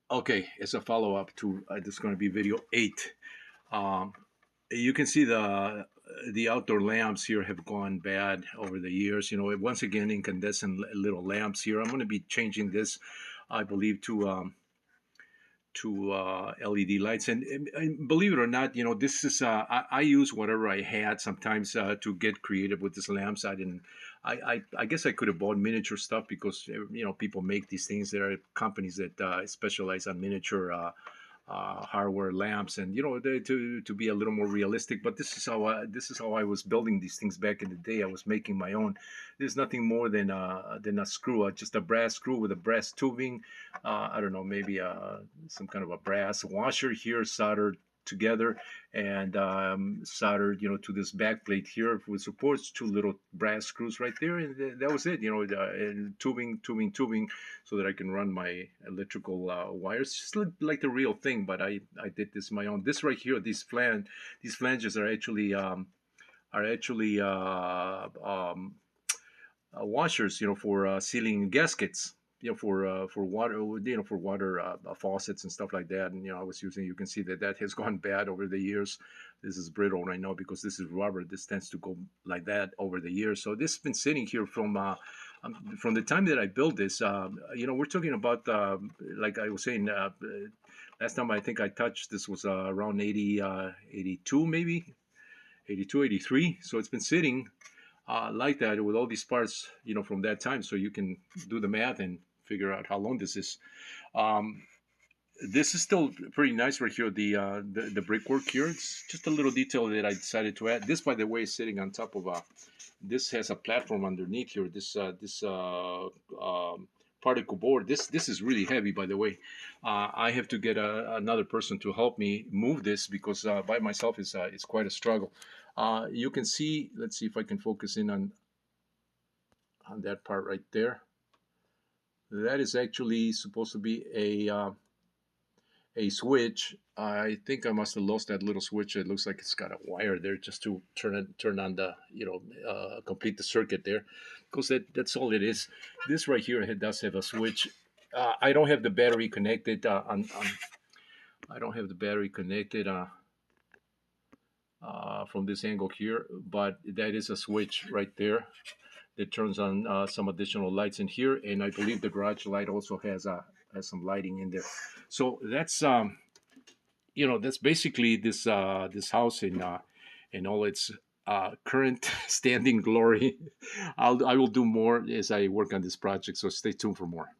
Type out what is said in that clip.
Okay, as a follow-up to this is going to be video 8. Um, you can see the outdoor lamps here have gone bad over the years. You know, once again, incandescent little lamps here. I'm going to be changing this, I believe, to LED lights. And believe it or not, you know, this is I use whatever I had sometimes to get creative with these lamps. I didn't. I guess I could have bought miniature stuff because you know people make these things. There are companies that specialize on miniature hardware lamps, and you know to be a little more realistic. But this is how I was building these things back in the day. I was making my own. There's nothing more than a screw, just a brass screw with a brass tubing. I don't know, maybe some kind of a brass washer here soldered together and soldered, you know, to this back plate here with supports, two little brass screws right there, and that was it. You know, and tubing, so that I can run my electrical wires, just like the real thing. But I did this my own. This right here, these flanges are actually washers, you know, for sealing gaskets, you know, for water, you know, for water faucets and stuff like that. And you know, I was using. You can see that that has gone bad over the years. This is brittle right now because this is rubber. This tends to go like that over the years. So this has been sitting here from the time that I built this. You know, we're talking about like I was saying. Last time I think I touched this was around 82 maybe 82, 83. So it's been sitting like that with all these parts, you know, from that time. So you can do the math and figure out how long this is. Um, this is still pretty nice right here. The brickwork here. It's just a little detail that I decided to add. This, by the way, is sitting on top of a. This has a platform underneath here. This particle board. This is really heavy, by the way. I have to get another person to help me move this because by myself is quite a struggle. You can see. Let's see if I can focus in on that part right there. That is actually supposed to be a switch. I think I must have lost that little switch. It looks like it's got a wire there just to turn on the complete the circuit there, because that's all it is. This right here it does have a switch. I don't have the battery connected I don't have the battery connected from this angle here, but that is a switch right there that turns on some additional lights in here, and I believe the garage light also has some lighting in there. So that's that's basically this house in all its current standing glory. I will do more as I work on this project, so stay tuned for more.